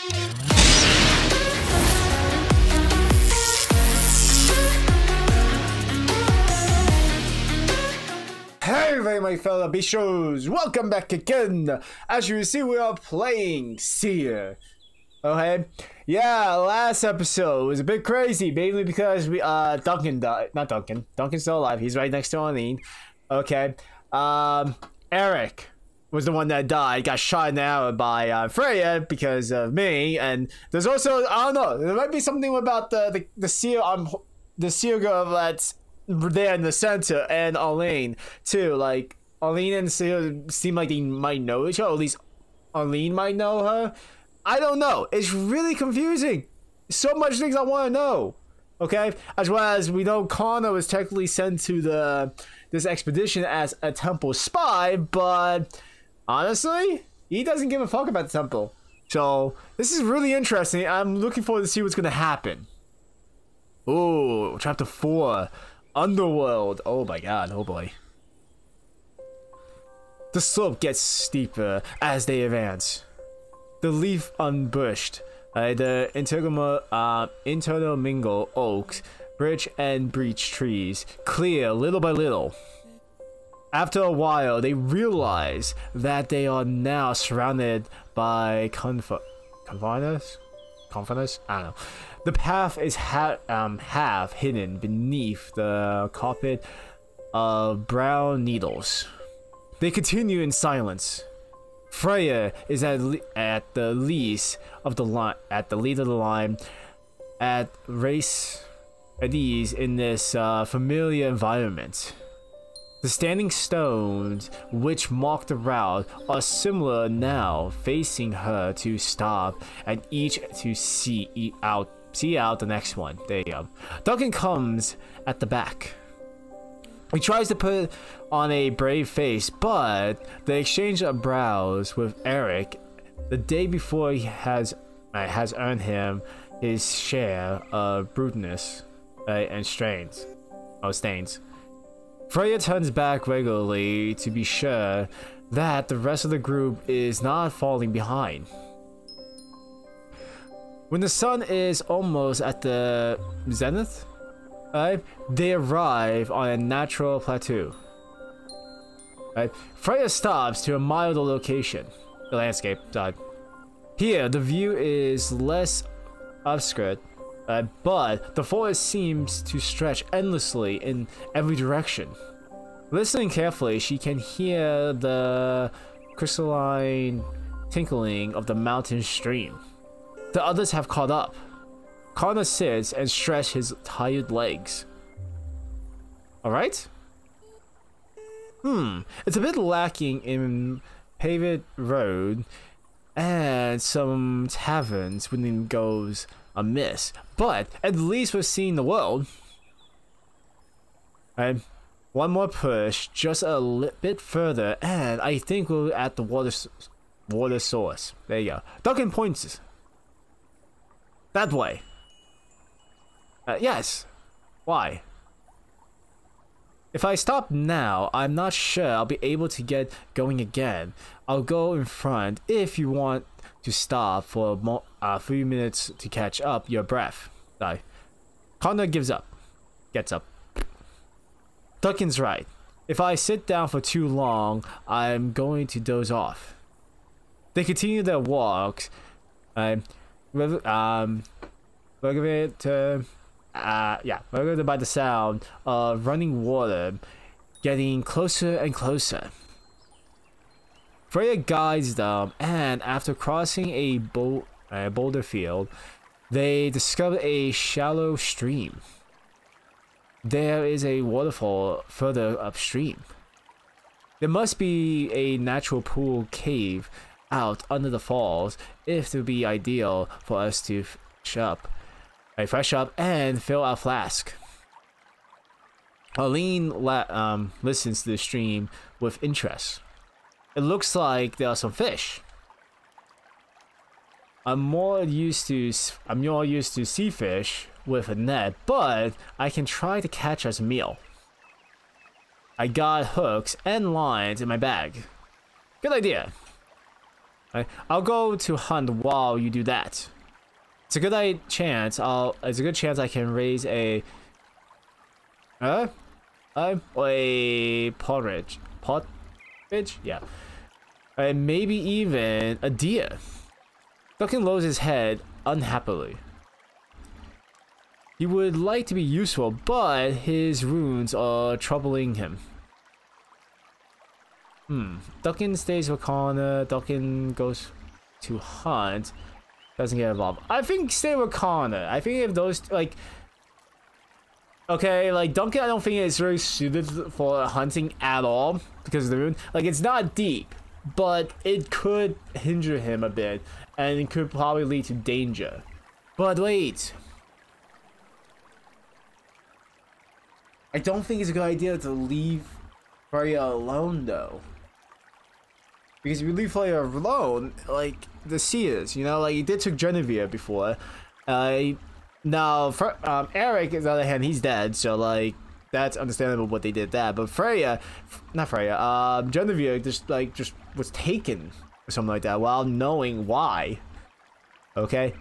Hey everybody, my fellow bistros, welcome back again. As you see, we are playing Seer. Okay, yeah, last episode was a bit crazy, mainly because we Duncan died. Not Duncan. Duncan's still alive. He's right next to Arlene. Okay, Eric was the one that died. Got shot now by Freya because of me. And there's also, I don't know, there might be something about the Seer the Seer girl that's there in the center, and Arlene too. Like Arlene and Seer seem like they might know each other, or at least Arlene might know her. I don't know. It's really confusing. So much things I want to know. Okay, as well as we know Connor was technically sent to this expedition as a temple spy, but honestly, he doesn't give a fuck about the temple. So this is really interesting. I'm looking forward to see what's gonna happen. Oh, chapter 4. Underworld. Oh my god, oh boy. The slope gets steeper as they advance. The leaf unbushed. The intermingle oaks, birch and beech trees clear little by little. After a while, they realize that they are now surrounded by confiners? I don't know. The path is half hidden beneath the carpet of brown needles. They continue in silence. Freya is at the lead of the line, at ease in this familiar environment. The standing stones which mark the route are similar now, facing her to stop and each to see out the next one. There you go. Duncan comes at the back. He tries to put on a brave face, but the exchange of brows with Eric the day before has earned him his share of bruteness and stains. Freya turns back regularly to be sure that the rest of the group is not falling behind. When the sun is almost at the zenith, they arrive on a natural plateau. Freya stops to admire the location, the landscape side. Here, the view is less obscured, but the forest seems to stretch endlessly in every direction. Listening carefully, she can hear the crystalline tinkling of the mountain stream. The others have caught up. Connor sits and stretches his tired legs. Alright? It's a bit lacking in paved road and some taverns when it goes amiss, but at least we're seeing the world. One more push, just a bit further, and I think we're at the water source. There you go. Duncan points that way. Yes. Why? If I stop now, I'm not sure I'll be able to get going again. I'll go in front if you want to stop for a few minutes to catch up your breath. Connor gets up. Duncan's right. If I sit down for too long, I'm going to doze off. They continue their walks. Regulated by the sound of running water getting closer and closer. Freya guides them, and after crossing a boulder field, they discover a shallow stream. There is a waterfall further upstream. There must be a natural pool cave out under the falls if it would be ideal for us to fresh up and fill our flask. Arlene listens to the stream with interest. It looks like there are some fish. I'm more used to sea fish with a net, but I can try to catch as a meal. I got hooks and lines in my bag. Good idea. I'll go to hunt while you do that. It's a good chance. It's a good chance I can raise a porridge. Yeah. And maybe even a deer. Duncan lowers his head unhappily. He would like to be useful, but his runes are troubling him. Duncan stays with Connor. Duncan goes to hunt. Doesn't get involved. I think stay with Connor. I think if those like, okay, like Duncan, I don't think it's very suited for hunting at all because of the rune. Like it's not deep, but it could hinder him a bit, and it could probably lead to danger. But wait, I don't think it's a good idea to leave Freya alone though. Because if you leave Freya alone, like the Seers, you know, like he did took Genevieve before. Now, for, Eric, on the other hand, he's dead, so like that's understandable what they did that. But Freya, not Freya, Genevieve just was taken or something like that, while knowing why. Okay.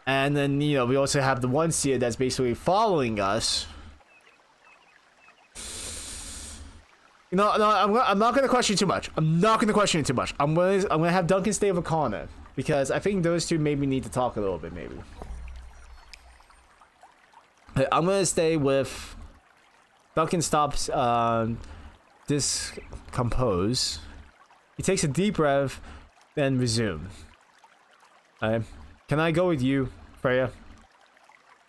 And then you know we also have the one Seer that's basically following us. No, I'm not gonna question too much. I'm gonna have Duncan stay with Connor because I think those two maybe need to talk a little bit. Maybe I'm gonna stay with Duncan. Stops discompose. He takes a deep breath, then resume. Can I go with you, Freya?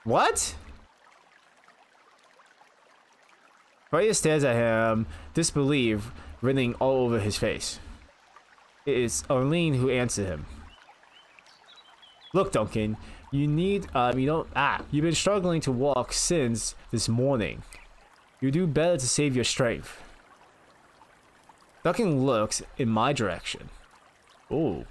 What? Freya stares at him, disbelief written all over his face. It is Arlene who answered him. Look, Duncan, you've been struggling to walk since this morning. You do better to save your strength. Duncan looks in my direction. Ooh.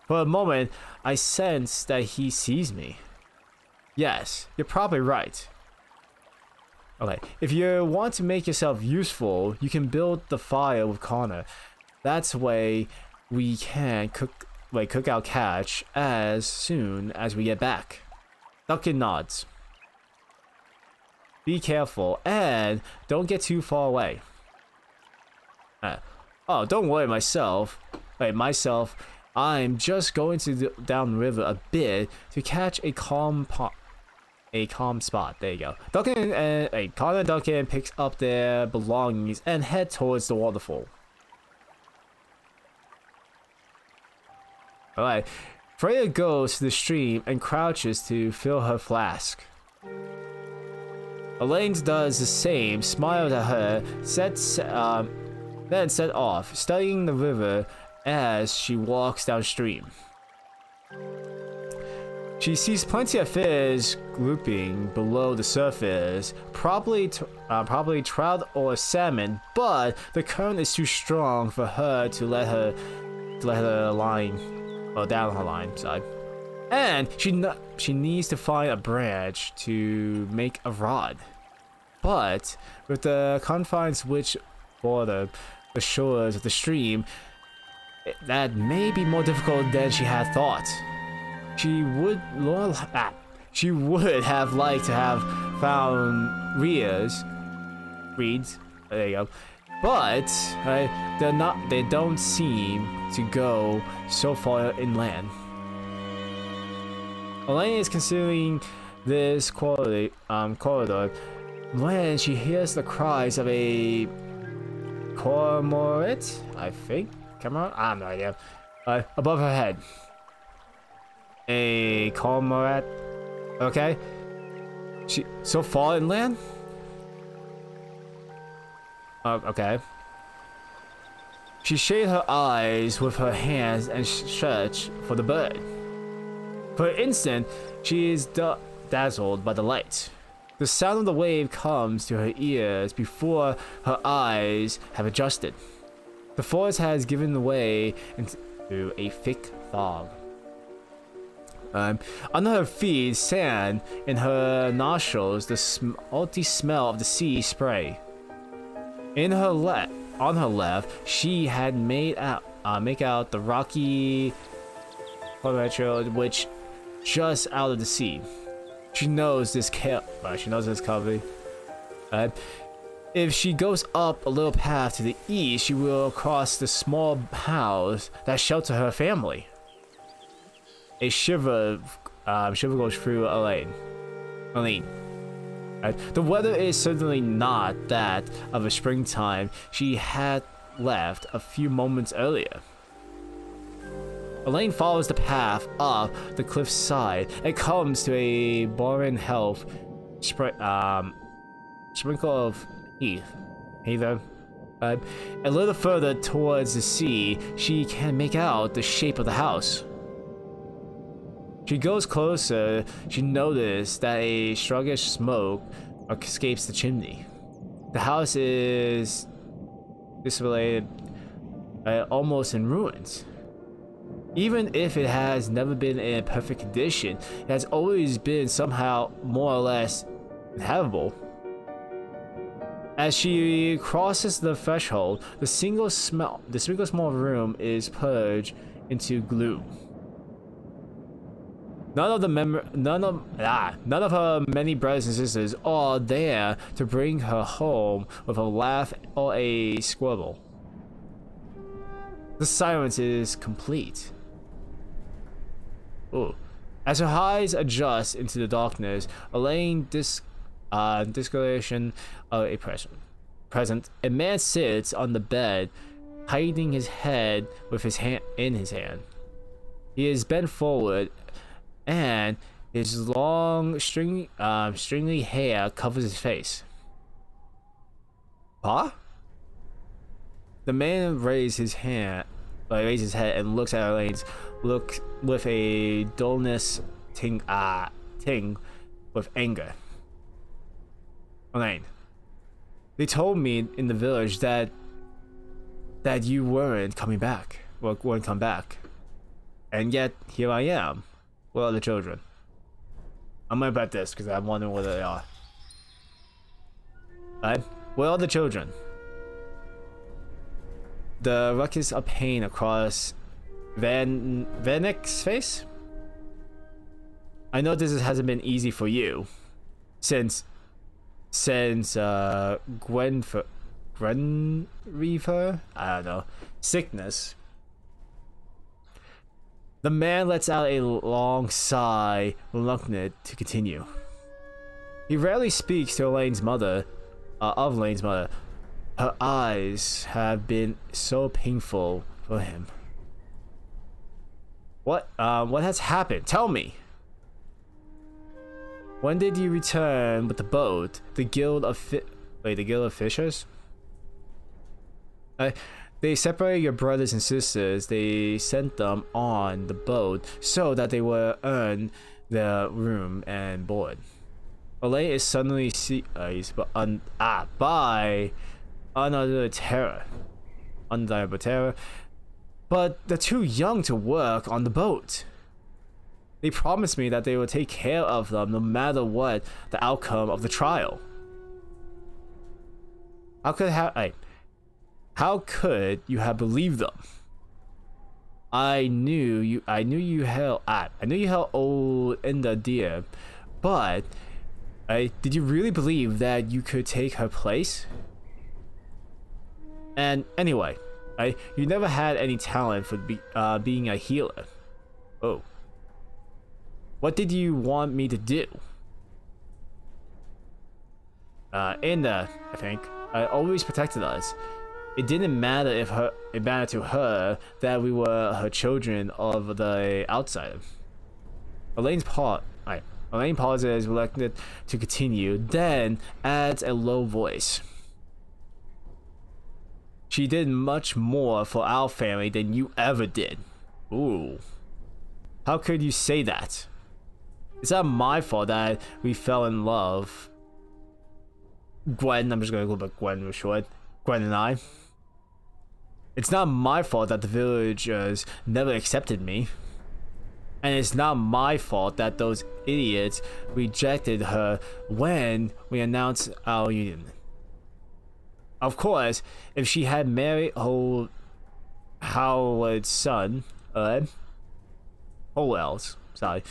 For a moment, I sense that he sees me. Yes, you're probably right. Okay, if you want to make yourself useful, you can build the fire with Connor. That's the way we can cook our catch as soon as we get back. Duncan nods. Be careful and don't get too far away. Oh, don't worry myself. I'm just going to down the river a bit to catch a calm spot. There you go. Connor and Duncan picks up their belongings and head towards the waterfall. Alright. Freya goes to the stream and crouches to fill her flask. Elaine does the same, smiles at her, then set off, studying the river as she walks downstream. She sees plenty of fish grouping below the surface, probably trout or salmon, but the current is too strong for her to let her line, or down her line side. And she needs to find a branch to make a rod. But with the confines which border the shores of the stream, that may be more difficult than she had thought. She would have liked to have found reeds. There you go. But they don't seem to go so far inland. Elaine is considering this corridor when she hears the cries of a cormorant, I think. Cormorant? I have no idea. Above her head. A cormorant. Okay. She so far inland? Okay. She shades her eyes with her hands and searches for the bird. For an instant, she is dazzled by the light. The sound of the wave comes to her ears before her eyes have adjusted. The forest has given way into a thick fog. Under her feet, sand. In her nostrils, the salty smell of the sea spray. In her on her left, she had make out the rocky formation which just out of the sea. She knows this cavity. If she goes up a little path to the east, she will cross the small house that shelters her family. A shiver goes through Elaine. The weather is certainly not that of a springtime she had left a few moments earlier. Elaine follows the path up the cliffside and comes to a barren sprinkle of heather. A little further towards the sea, she can make out the shape of the house. She goes closer. She notices that a sluggish smoke escapes the chimney. The house is displayed almost in ruins. Even if it has never been in perfect condition, it has always been somehow more or less inhabitable. As she crosses the threshold, the single small room is plunged into gloom. None of her many brothers and sisters are there to bring her home with a laugh or a squabble. The silence is complete. Ooh. As her eyes adjust into the darkness, Elaine discoloration of a present. A man sits on the bed, hiding his head with his hand in his hand. He is bent forward, and his long, stringy hair covers his face. Huh? The man raises his head and looks at Elaine's look with a dullness ting with anger. Elaine, they told me in the village that you weren't coming back, wouldn't come back, and yet here I am. Where are the children? I'm gonna bet this because I'm wondering where they are. Right? Where are the children? The ruckus of pain across Vanek's face. I know this hasn't been easy for you, since Gwen Reaver, I don't know, sickness. The man lets out a long sigh, reluctant to continue. He rarely speaks to Elaine's mother, Her eyes have been so painful for him. What has happened? Tell me. When did you return with the boat? The Guild of Fishers? They separated your brothers and sisters. They sent them on the boat so that they would earn their room and board. Elaine is suddenly seized by undeniable terror. But they're too young to work on the boat. They promised me that they would take care of them no matter what the outcome of the trial. How could you have believed them? I knew you held old Inda dear, but did you really believe that you could take her place? And anyway, you never had any talent for being a healer. Oh. What did you want me to do? Inda, I think, always protected us. It didn't matter if it mattered to her that we were her children of the outsider. Elaine pauses, reluctant to continue, then adds a low voice. She did much more for our family than you ever did. Ooh. How could you say that? It's not my fault that we fell in love. Gwen, I'm just gonna go by Gwen for short. Gwen and I. It's not my fault that the villagers never accepted me. And it's not my fault that those idiots rejected her when we announced our union. Of course, if she had married Howard's son, Howell's son,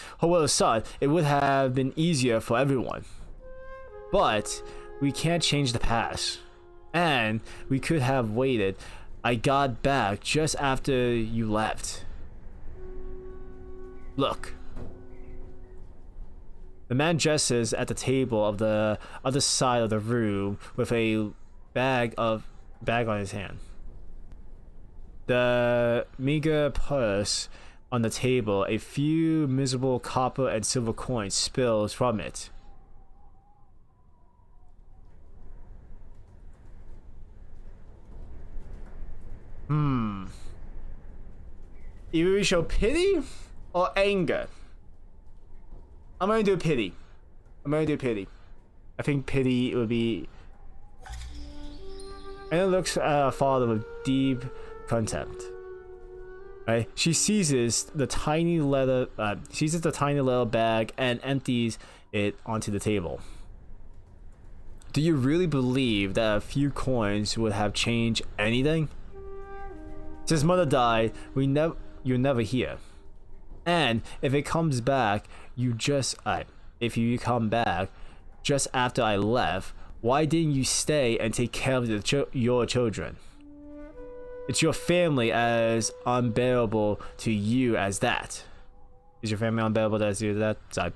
it would have been easier for everyone. But we can't change the past. And we could have waited. I got back just after you left. Look. The man dresses at the table of the other side of the room with a bag on his hand. The meager purse on the table, a few miserable copper and silver coins spills from it. Either we show pity or anger. I'm gonna do pity. I think pity would be. And it looks at her father with deep contempt. Right? She seizes the tiny leather bag and empties it onto the table. Do you really believe that a few coins would have changed anything? Since mother died, you're never here. And if it comes back, if you come back just after I left, why didn't you stay and take care of your children? It's your family as unbearable to you as that. Is your family unbearable as you that? Sorry.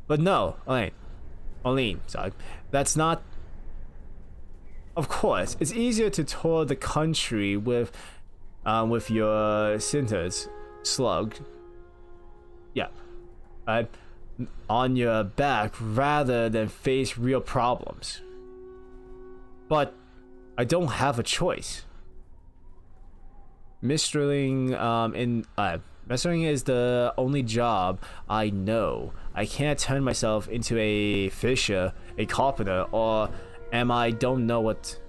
But no, Arlene, sorry. That's not. Of course, it's easier to tour the country with your centers slugged. Yeah. On your back rather than face real problems. But I don't have a choice. Mistering is the only job I know. I can't turn myself into a fisher, a carpenter, or don't know what.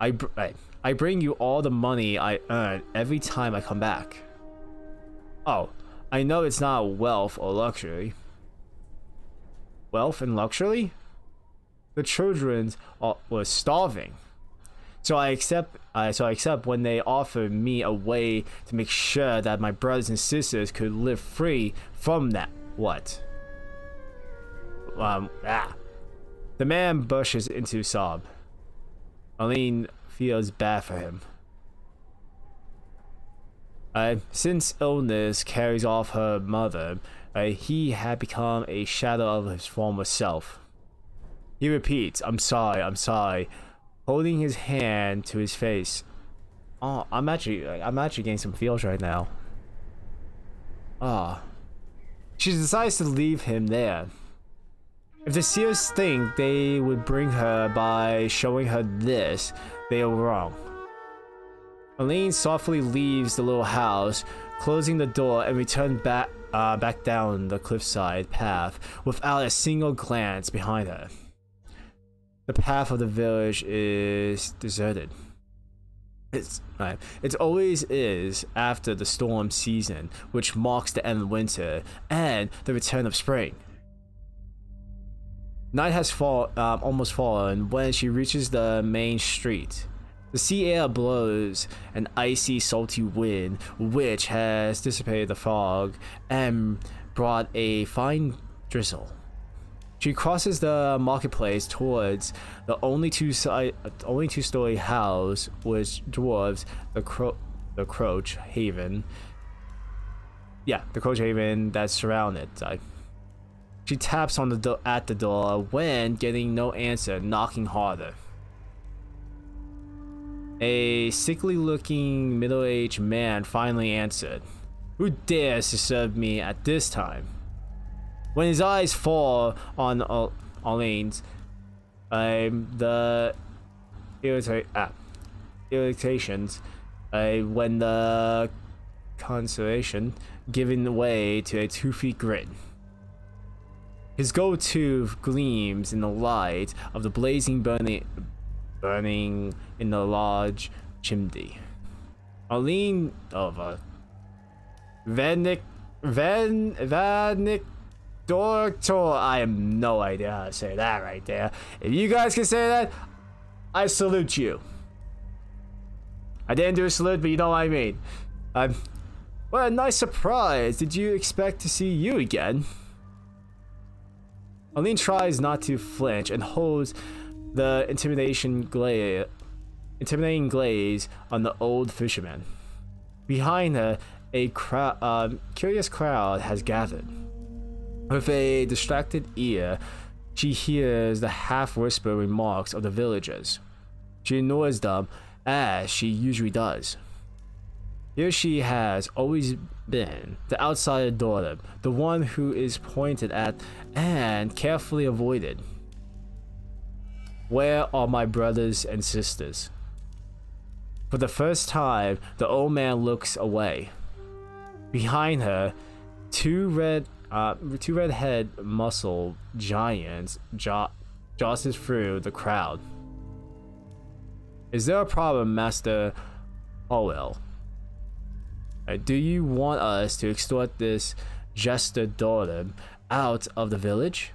I bring you all the money I earn every time I come back. Oh, I know it's not wealth or luxury. Wealth and luxury? The children were starving. So I accept when they offer me a way to make sure that my brothers and sisters could live free from that. What? The man bursts into sob. Arlene feels bad for him. Since illness carries off her mother, he had become a shadow of his former self. He repeats, I'm sorry, holding his hand to his face. Oh, I'm actually getting some feels right now. She decides to leave him there. If the Seers think they would bring her by showing her this, they are wrong. Arlene softly leaves the little house, closing the door, and returns back down the cliffside path without a single glance behind her. The path of the village is deserted. It always is after the storm season, which marks the end of winter and the return of spring. Night has almost fallen when she reaches the main street. The sea air blows an icy, salty wind, which has dissipated the fog and brought a fine drizzle. She crosses the marketplace towards the only two-story house, which dwarfs the Croach Haven. Yeah, the Croach Haven that's surrounded. She taps on at the door when getting no answer, knocking harder. A sickly-looking middle-aged man finally answered. Who dares to serve me at this time? When his eyes fall on Arlene's, the irritations, when the consolation giving way to a toothy grin. His gold tooth gleams in the light of the blazing burning in the large chimney. Arlene Vanik Dortor. I have no idea how to say that right there. If you guys can say that, I salute you. I didn't do a salute, but you know what I mean. What a nice surprise. Did you expect to see you again? Aline tries not to flinch and holds the intimidating glaze on the old fisherman. Behind her, a curious crowd has gathered. With a distracted ear, she hears the half-whispered remarks of the villagers. She ignores them, as she usually does. Here she has always been, the outsider daughter, the one who is pointed at and carefully avoided. Where are my brothers and sisters? For the first time, the old man looks away. Behind her, two red-head muscle giants jostle through the crowd. Is there a problem, Master Howell? Do you want us to extort this jester daughter out of the village?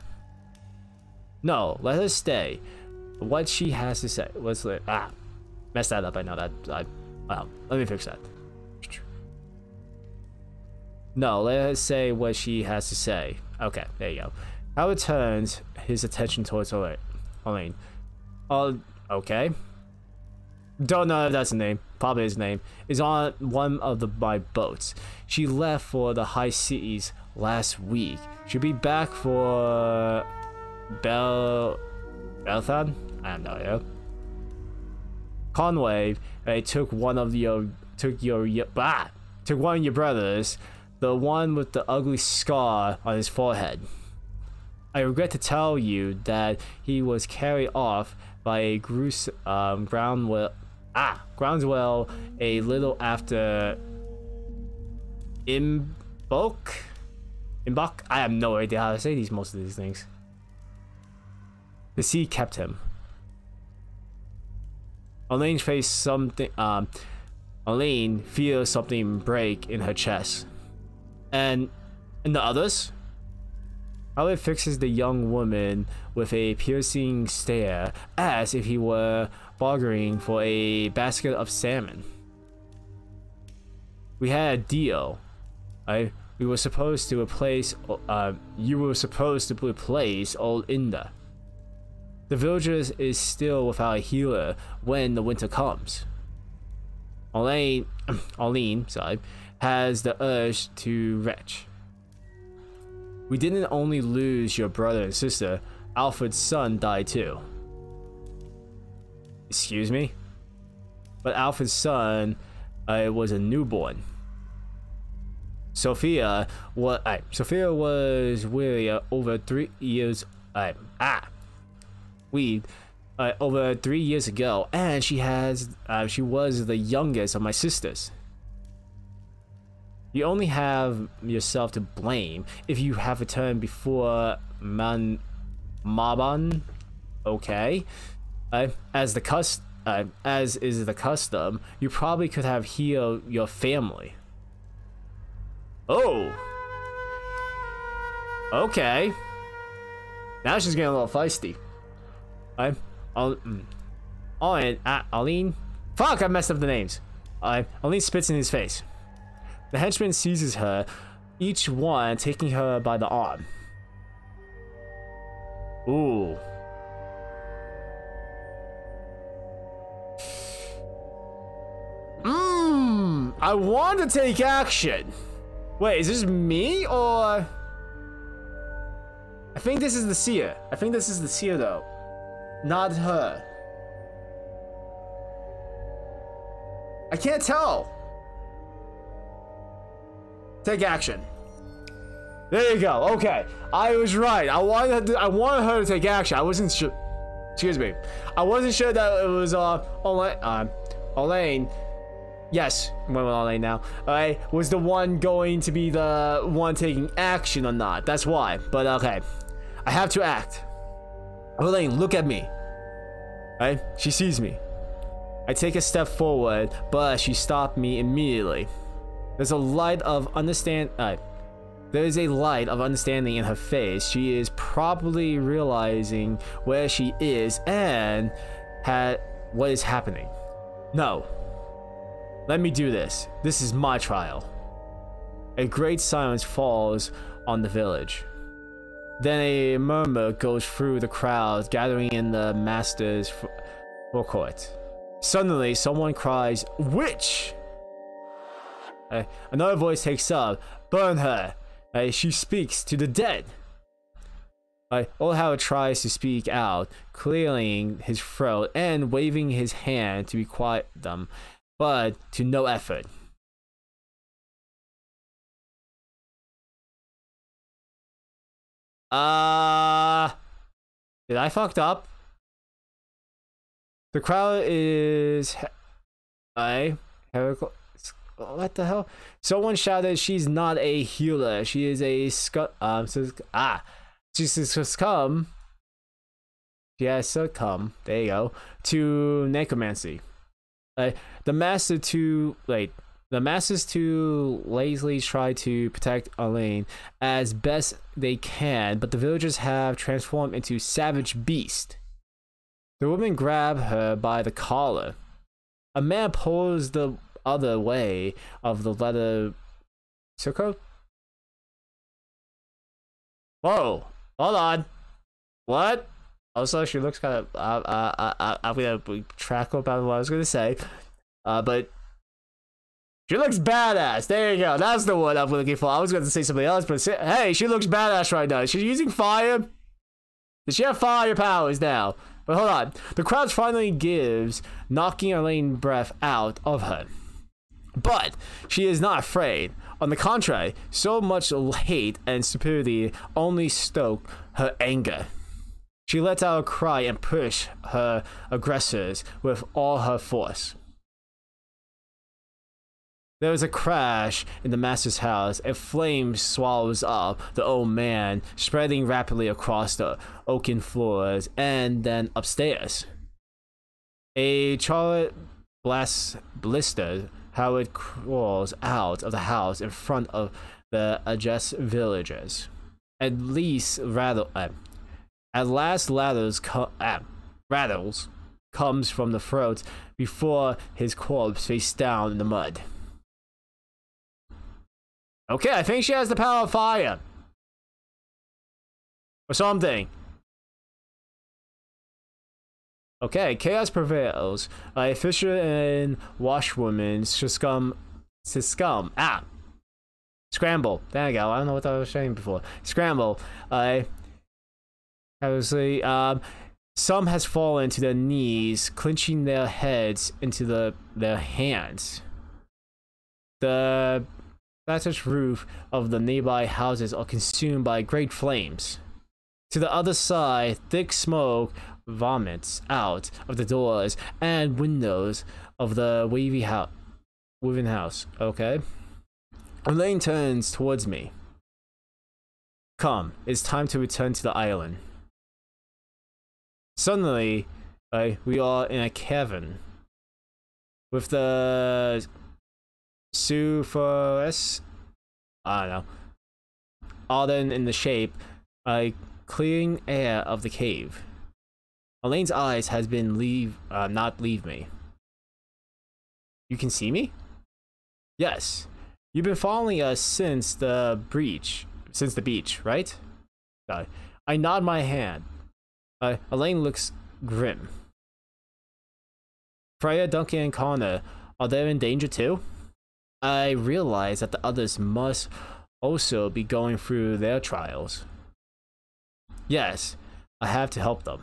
No, let her stay. What she has to say. Let's mess that up. I know that. Well, let me fix that. No, let her say what she has to say. Okay, there you go. Howard turns his attention towards Elaine. Okay. Don't know if that's the name. Probably his name. Is on one of my boats. She left for the high seas last week. She'll be back for Belthad? I have no idea. Conway took one of your brothers, the one with the ugly scar on his forehead. I regret to tell you that he was carried off by a groundswell a little after Imbok. I have no idea how to say most of these things. The sea kept him. Elaine feels something break in her chest. And the others? Howard fixes the young woman with a piercing stare, as if he were bargaining for a basket of salmon. We had a deal. We were supposed to replace. You were supposed to replace old Inda. The villagers is still without a healer when the winter comes. Aline, has the urge to retch. We didn't only lose your brother and sister, Alfred's son died too. Excuse me? But Alfred's son was a newborn. Sophia was weary over 3 years. Over 3 years ago, and she was the youngest of my sisters. You only have yourself to blame if you have returned before Maban. Okay, as is the custom, you probably could have healed your family. Oh, okay. Now she's getting a little feisty. Aline. Fuck! I messed up the names. Aline spits in his face. The henchman seizes her, each one taking her by the arm. Ooh. I want to take action. Wait, is this me or? I think this is the Seer. I think this is the Seer though. Not her. I can't tell. Take action. There you go. Okay, I was right. I wanted her to take action. I wasn't sure. Excuse me. I wasn't sure that it was Elaine. Yes, I'm going with Elaine now. Was the one going to be the one taking action or not? That's why. But okay, I have to act. Elaine, look at me. She sees me. I take a step forward, but she stopped me immediately. There's a light of understanding in her face. She is probably realizing where she is and what is happening. No. Let me do this. This is my trial. A great silence falls on the village. Then a murmur goes through the crowd gathering in the master's forecourt. Suddenly, someone cries, "Witch!" Another voice takes up, "Burn her!" She speaks to the dead. Old Howard tries to speak out, clearing his throat and waving his hand to quiet them, but to no effort. Did I fucked up? The crowd is... What the hell? Someone shouted, "She's not a healer. She is a she's succumb. She has succumbed. There you go. To necromancy." The masters too lazily try to protect Elaine as best they can, but the villagers have transformed into savage beasts. The women grab her by the collar. A man pulls the other way of the leather circle. Whoa, hold on. What? Also, she looks kind of. I'm gonna track about what I was gonna say, but she looks badass. There you go. That's the one I'm looking for. I was gonna say something else, but hey, she looks badass right now. She's using fire. Does she have fire powers now? But hold on. The crowd finally gives, knocking Elaine breath out of her. But she is not afraid. On the contrary, so much hate and stupidity only stoke her anger. She lets out a cry and push her aggressors with all her force. There is a crash in the master's house. A flame swallows up the old man, spreading rapidly across the oaken floors and then upstairs. A charred blister, Howard crawls out of the house in front of the adjacent villagers. At last rattles comes from the throat before his corpse face down in the mud. Okay, I think she has the power of fire. Or something. Okay, chaos prevails. A fisher and washwoman scramble. There you go. I don't know what I was saying before. Scramble. Obviously, some has fallen to their knees, clenching their heads into their hands. The thatched roof of the nearby houses are consumed by great flames. To the other side, thick smoke vomits out of the doors and windows of the wooden house. Okay. Elaine turns towards me. Come, it's time to return to the island. Suddenly, we are in a cavern with the sulphurous, I don't know, ardent in the shape, clearing air of the cave. Elaine's eyes has been not leave me. You can see me? Yes. You've been following us since the beach, right? I nod my hand. Elaine looks grim. Freya, Duncan, and Connor, are they in danger too? I realize that the others must also be going through their trials. Yes, I have to help them.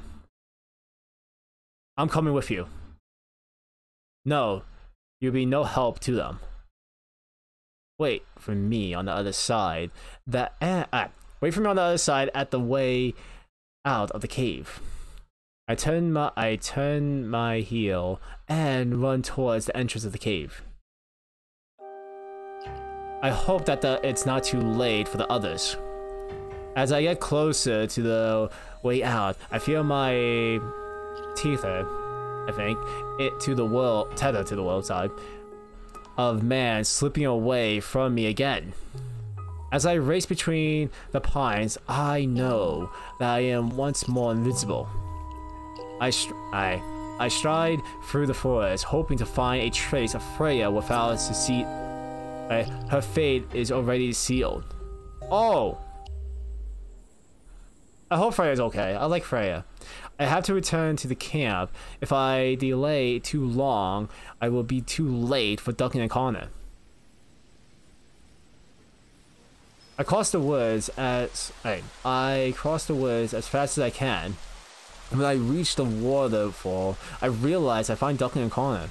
I'm coming with you. No, you'll be no help to them. Wait for me on the other side. Wait for me on the other side at the way out of the cave. I turn my heel and run towards the entrance of the cave. I hope that it's not too late for the others. As I get closer to the way out, I feel my tether to the world side of man slipping away from me again. As I race between the pines, I know that I am once more invincible. I stride through the forest, hoping to find a trace of Freya without to see. Her fate is already sealed. Oh! I hope Freya's okay. I like Freya. I have to return to the camp. If I delay too long, I will be too late for Duncan and Connor. I cross the woods as fast as I can. When I reach the waterfall, I realize I find Duncan and Connor.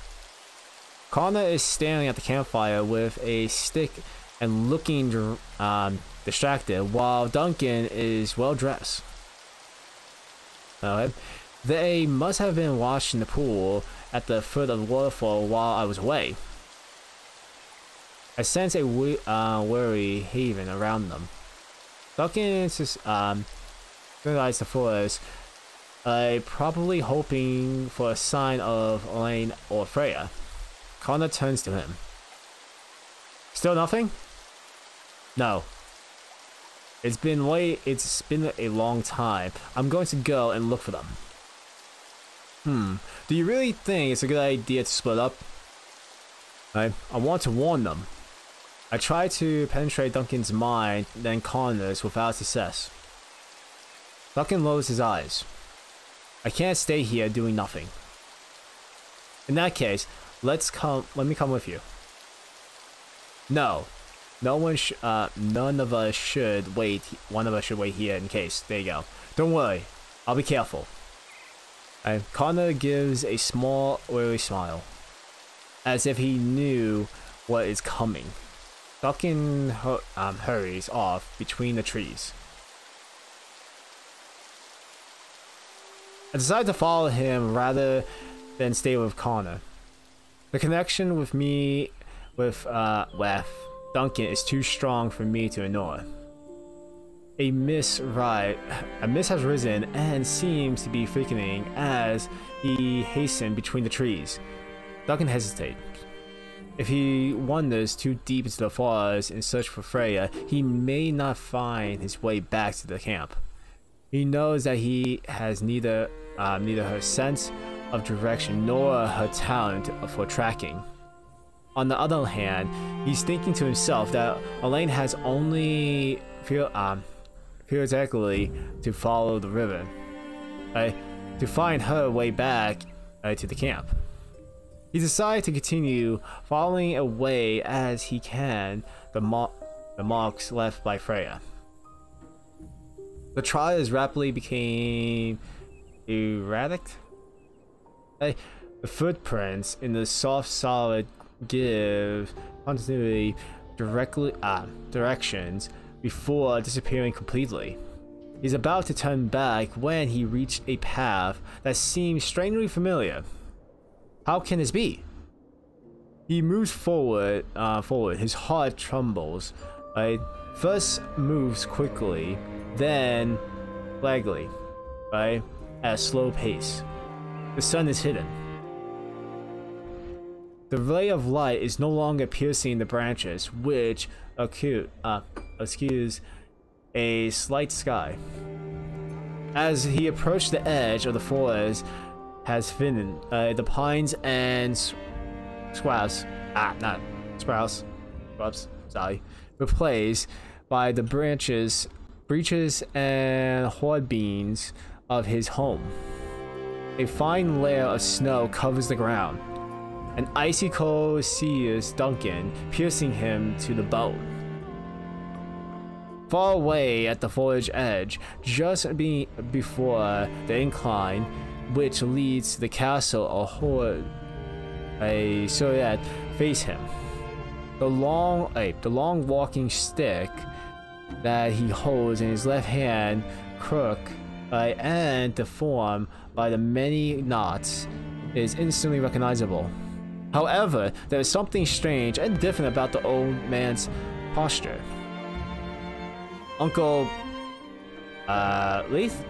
Connor is staring at the campfire with a stick and looking distracted, while Duncan is well dressed. They must have been washing the pool at the foot of the waterfall while I was away. I sense a weary haven around them. Duncan realizes the forest, probably hoping for a sign of Elaine or Freya. Connor turns to him. Still nothing? No. It's been a long time. I'm going to go and look for them. Do you really think it's a good idea to split up? I want to warn them. I try to penetrate Duncan's mind, then Connor's without success. Duncan lowers his eyes. I can't stay here doing nothing. In that case, let me come with you. No. None of us should wait. One of us should wait here in case. There you go. Don't worry. I'll be careful. Connor gives a small, weary smile, as if he knew what is coming. Duncan hurries off between the trees. I decide to follow him rather than stay with Connor. The connection with Duncan is too strong for me to ignore. A mist has risen and seems to be thickening as he hastens between the trees. Duncan hesitates. If he wanders too deep into the forest in search for Freya, he may not find his way back to the camp. He knows that he has neither her sense of direction nor her talent for tracking. On the other hand, he's thinking to himself that Elaine has only theoretically to follow the river to find her way back to the camp. He decides to continue following away as he can the marks left by Freya. The trails rapidly became erratic. The footprints in the soft solid give continuity directions before disappearing completely. He's about to turn back when he reached a path that seems strangely familiar. How can this be? He moves forward. His heart trembles. First moves quickly, then gradually, at a slow pace. The sun is hidden. The ray of light is no longer piercing the branches, which excuse a slight sky. As he approached the edge of the forest, has thinned. The pines and scrubs, replaced by the breaches and hornbeams of his home. A fine layer of snow covers the ground. An icy cold sears Duncan, piercing him to the bone. Far away at the forest edge, just before the incline which leads to the castle, a silhouette face him. The long walking stick that he holds in his left hand, crooked and deformed by the many knots, is instantly recognizable. However, there is something strange and different about the old man's posture. Uncle Leith?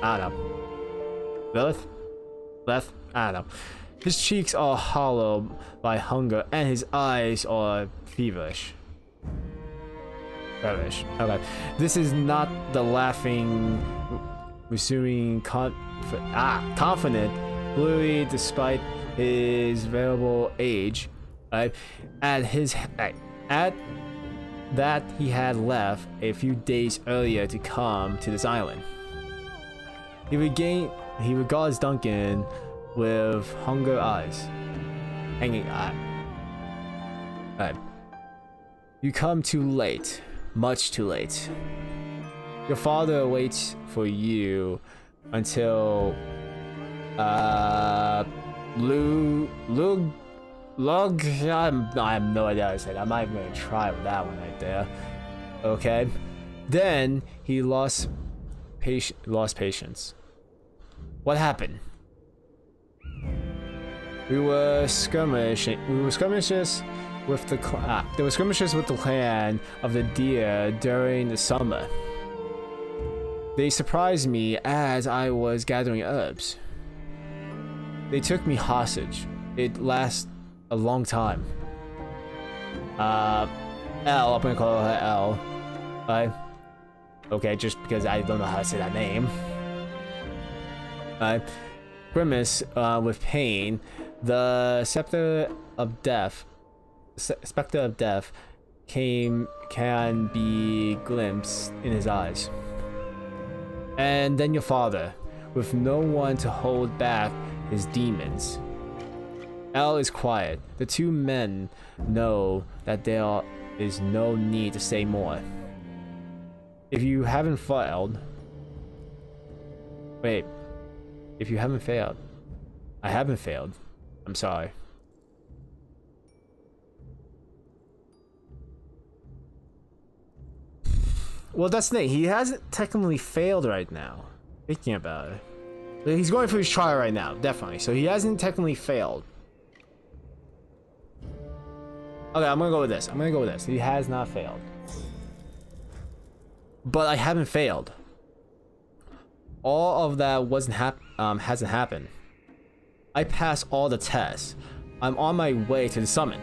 I don't know. Left? I don't know. His cheeks are hollow by hunger and his eyes are feverish. Okay. This is not the laughing, resuming confident Bluey, despite his variable age, at that he had left a few days earlier to come to this island. He regards Duncan with hanging eyes. You come too late, much too late. Your father waits for you until I have no idea how to say that. I'm not even gonna try with that one right there. Okay. Then he lost patience. What happened? There were skirmishes with the clan of the deer during the summer. They surprised me as I was gathering herbs. They took me hostage. It lasted a long time. I'm gonna call her L. Okay, just because I don't know how to say that name. Grimace with pain. The specter of death can be glimpsed in his eyes. And then your father, with no one to hold back his demons. L is quiet. The two men know that there is no need to say more. If you haven't failed... Wait. If you haven't failed... I haven't failed. I'm sorry. Well, that's the thing. He hasn't technically failed right now. Thinking about it. He's going for his trial right now, definitely. So he hasn't technically failed. Okay, I'm gonna go with this. He has not failed. But I haven't failed. All of that hasn't happened. I passed all the tests. I'm on my way to the summit.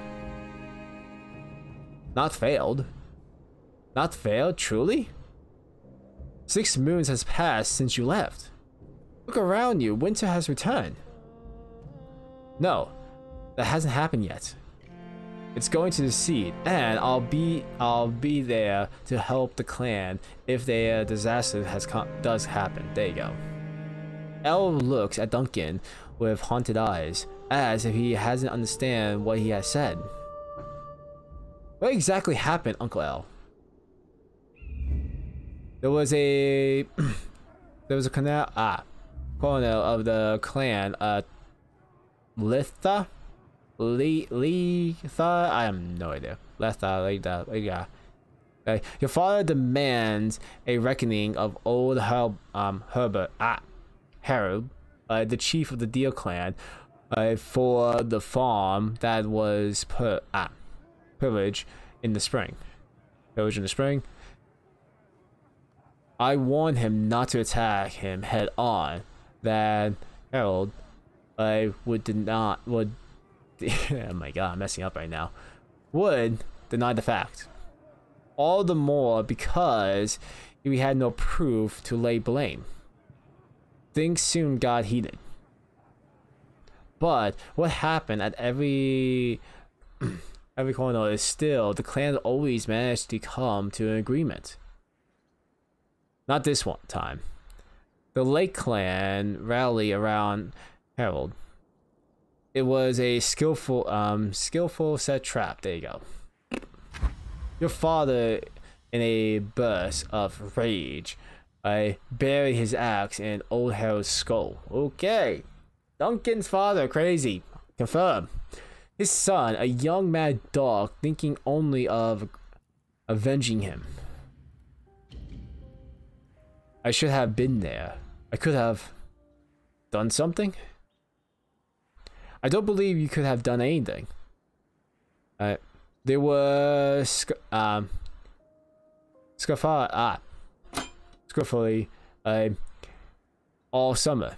Not failed. Not failed, truly? 6 moons has passed since you left. Look around you, winter has returned. No, that hasn't happened yet. It's going to succeed, and I'll be there to help the clan if their disaster does happen. There you go. El looks at Duncan with haunted eyes, as if he hasn't understand what he has said. What exactly happened, Uncle El? There was a colonel of the clan, Litha? Letha? I have no idea. Letha. Okay. Your father demands a reckoning of old Harold, the chief of the Deer clan, for the farm that was pillaged in the spring. I warned him not to attack him head on. That Harold oh my god, I'm messing up right now. Would deny the fact. All the more because we had no proof to lay blame. Things soon got heated. But what happened at every corner is still the clan always managed to come to an agreement. Not this one time. The Lake clan rallied around Harold. It was a skillful set trap. There you go. Your father, in a burst of rage, buried his axe in old Harold's skull. Okay. Duncan's father, crazy. Confirmed. His son, a young mad dog, thinking only of avenging him. I should have been there. I could have done something. I don't believe you could have done anything. There were scuffling all summer.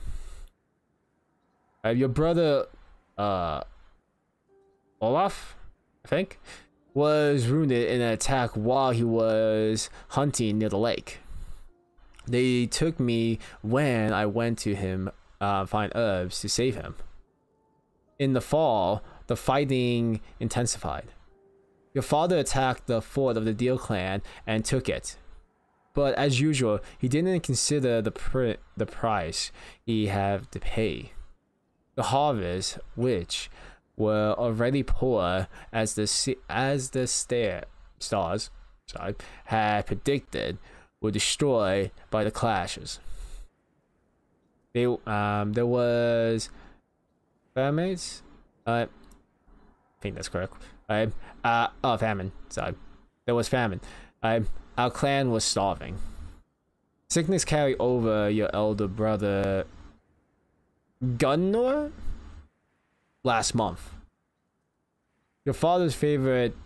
Your brother Olaf, I think, was wounded in an attack while he was hunting near the lake. They took me when I went to him find herbs to save him. In the fall, the fighting intensified. Your father attacked the fort of the Deal clan and took it. But as usual, he didn't consider the price he had to pay. The harvests, which were already poor as the stars had predicted, were destroyed by the clashes. There was famines. I think that's correct. Famine. Sorry, there was famine. Our clan was starving. Sickness carried over your elder brother Gunnar last month. Your father's favorite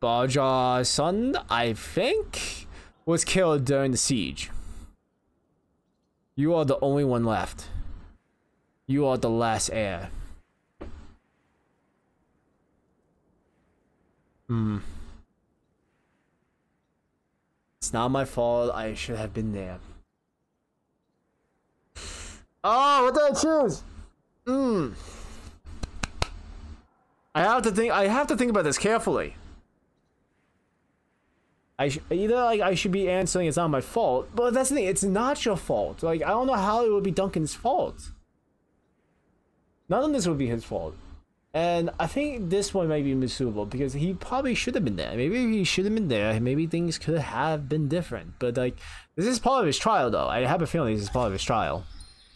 Bajar's son, I think, was killed during the siege. You are the only one left. You are the last heir. It's not my fault. I should have been there. Oh, what did I choose? I have to think about this carefully. I should be answering it's not my fault, but that's the thing. It's not your fault. Like, I don't know how it would be Duncan's fault. None of this would be his fault. And I think this one might be missuable because he probably should have been there. Maybe he should have been there. Maybe things could have been different. But like, this is part of his trial, though. I have a feeling this is part of his trial.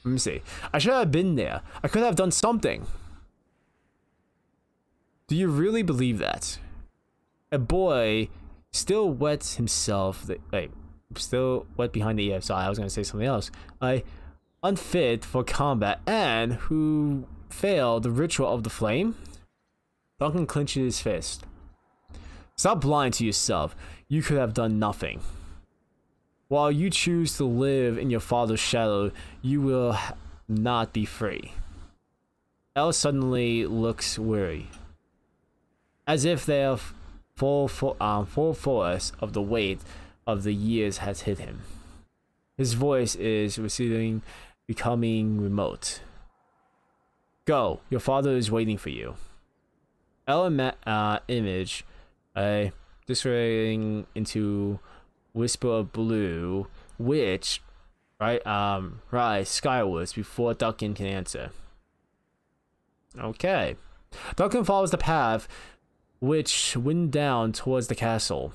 Let me see. I should have been there. I could have done something. Do you really believe that? A boy still wet himself. Still wet behind the ear. Sorry, I was gonna say something else. Unfit for combat and who failed the ritual of the flame? Duncan clenched his fist. Stop lying to yourself. You could have done nothing. While you choose to live in your father's shadow, you will not be free. Elle suddenly looks weary, as if their full force of the weight of the years has hit him. His voice is receding, becoming remote. Go, your father is waiting for you. Elle image, disappearing into whisper of blue, which rise skywards before Duncan can answer. Okay. Duncan follows the path which went down towards the castle.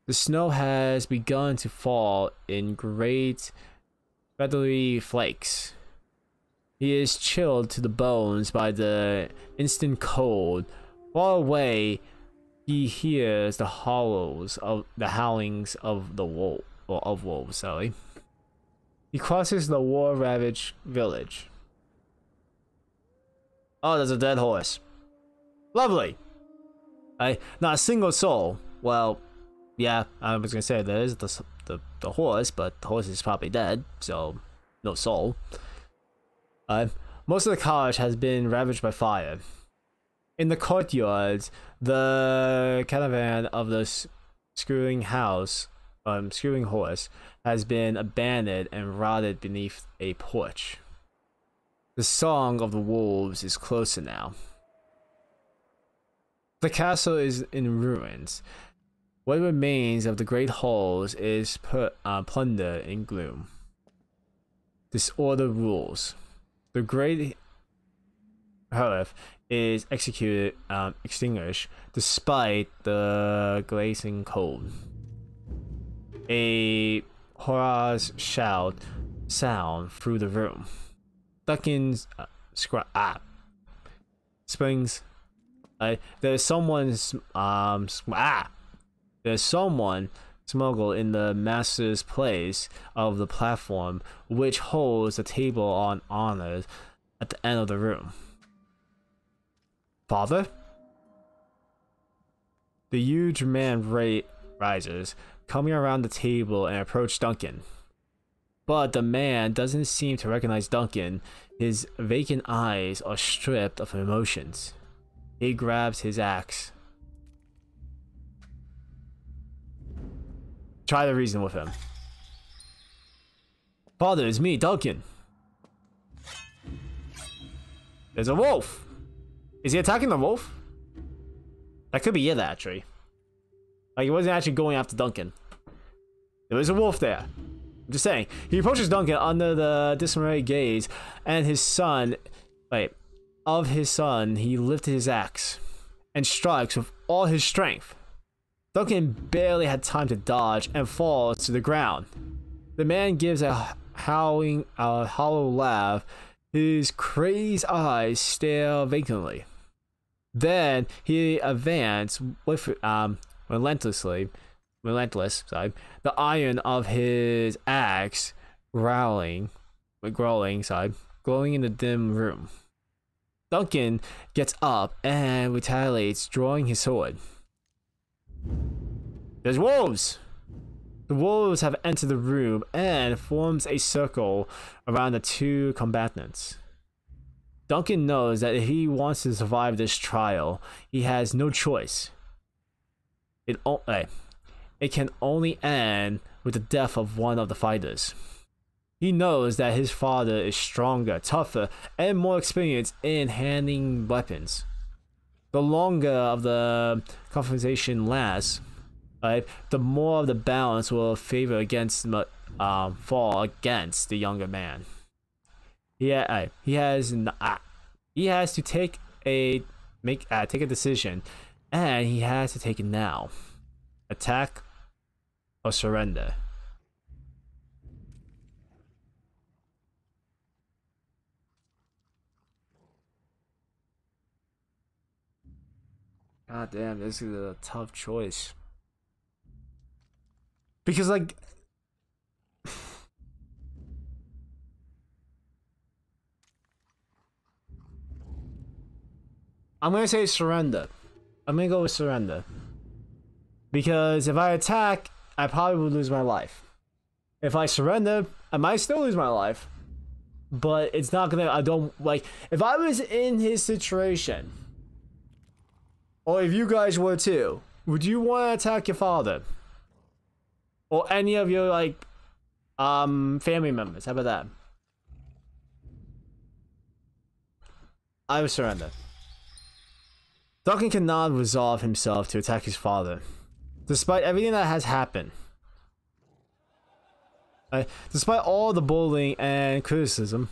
The snow has begun to fall in great feathery flakes. He is chilled to the bones by the instant cold. Far away, he hears the howlings of the wolves. Sorry. He crosses the war-ravaged village. Oh, there's a dead horse. Lovely. Not a single soul. Well, yeah, I was gonna say there is the horse, but the horse is probably dead, so no soul. Most of the cottage has been ravaged by fire. In the courtyards, the caravan of the screwing horse has been abandoned and rotted beneath a porch. The song of the wolves is closer now. The castle is in ruins. What remains of the great halls is plunder and gloom. Disorder rules. The great hearth is extinguished despite the glazing cold. A horror's shout sound through the room. Duncan's springs. There's someone smuggled in the master's place of the platform, which holds the table on honor at the end of the room. Father? The huge man rises, coming around the table and approaches Duncan. But the man doesn't seem to recognize Duncan. His vacant eyes are stripped of emotions. He grabs his axe. Try to reason with him. Father, it's me, Duncan. There's a wolf. Is he attacking the wolf? That could be it, actually. Like, he wasn't actually going after Duncan. There was a wolf there. I'm just saying. He approaches Duncan under the dismayed gaze, and his son... Wait. Of his son, he lifted his axe and strikes with all his strength. Duncan barely had time to dodge and falls to the ground. The man gives a hollow laugh. His crazed eyes stare vacantly. Then he advanced with relentless, the iron of his axe glowing in the dim room. Duncan gets up and retaliates, drawing his sword. There's wolves! The wolves have entered the room and forms a circle around the two combatants. Duncan knows that if he wants to survive this trial, he has no choice. It can only end with the death of one of the fighters. He knows that his father is stronger, tougher, and more experienced in handling weapons. The longer of the confrontation lasts, the more of the balance will favor against fall against the younger man. He has to take a decision, and he has to take it now. Attack or surrender. God damn, this is a tough choice. Because, like, I'm gonna say surrender. I'm gonna go with surrender. Because if I attack, I probably would lose my life. If I surrender, I might still lose my life. But it's not gonna, if I was in his situation, or if you guys were too, would you want to attack your father? Or any of your, family members? How about that? I would surrender. Duncan cannot resolve himself to attack his father, despite everything that has happened. Despite all the bullying and criticism,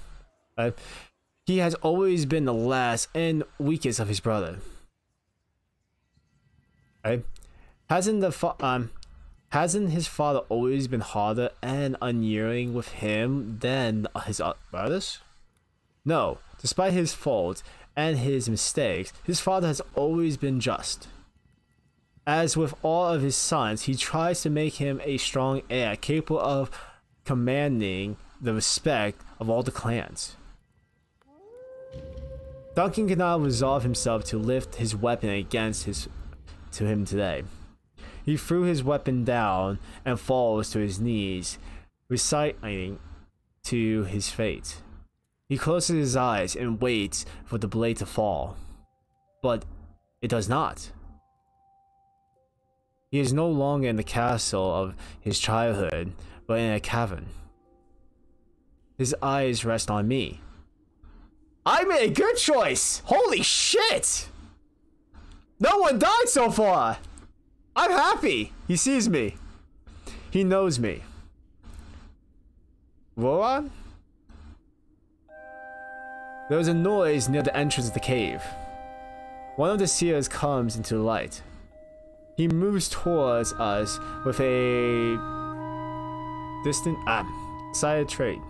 he has always been the last and weakest of his brother. Hasn't his father always been harder and unyielding with him than his brothers? No, despite his faults and his mistakes, his father has always been just. As with all of his sons, he tries to make him a strong heir, capable of commanding the respect of all the clans. Duncan cannot resolve himself to lift his weapon against him today. He threw his weapon down and falls to his knees, reciting to his fate. He closes his eyes and waits for the blade to fall, but it does not. He is no longer in the castle of his childhood, but in a cavern. His eyes rest on me. I made a good choice! Holy shit! No one died so far! I'm happy! He sees me. He knows me. Roran? There was a noise near the entrance of the cave. One of the seers comes into the light. He moves towards us with a distant side trade.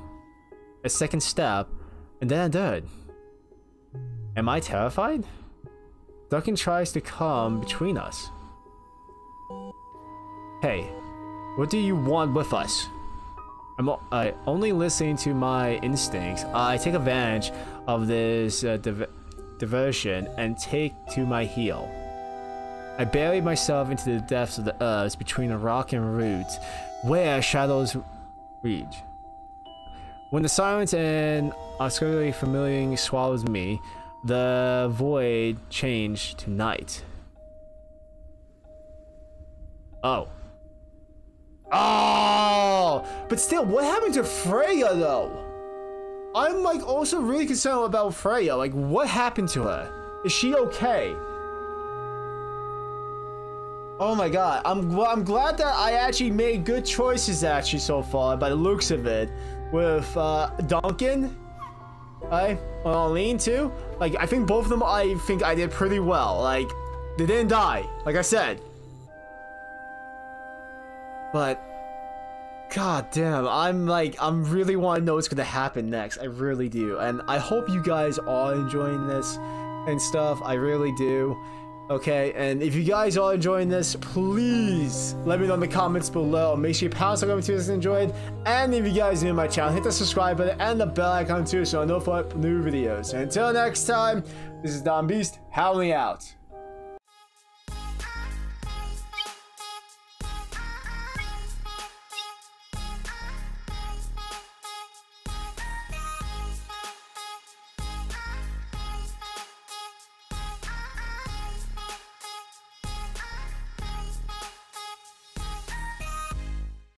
A second step, and then a third. Am I terrified? Duncan tries to come between us. Hey, what do you want with us? I'm only listening to my instincts. I take advantage of this diversion and take to my heel. I bury myself into the depths of the earth between a rock and roots, where shadows reach. When the silence and obscurely familiar swallows me, the void changed to night. Oh. Oh, but still, what happened to Freya though? I'm like also really concerned about Freya. Like, what happened to her? Is she okay? Oh my god, I'm glad that I actually made good choices actually so far by the looks of it. With Duncan, Arlene too. Like, I think both of them, I think I did pretty well. Like, they didn't die, like I said. But god damn, I'm really want to know what's gonna happen next. I really do, and I hope you guys are enjoying this and stuff. I really do. Okay, and if you guys are enjoying this, please let me know in the comments below. Make sure you pound something to this and enjoyed. And if you guys are new to my channel, hit the subscribe button and the bell icon too, so I know for new videos. And until next time, this is DomBeast, howling out.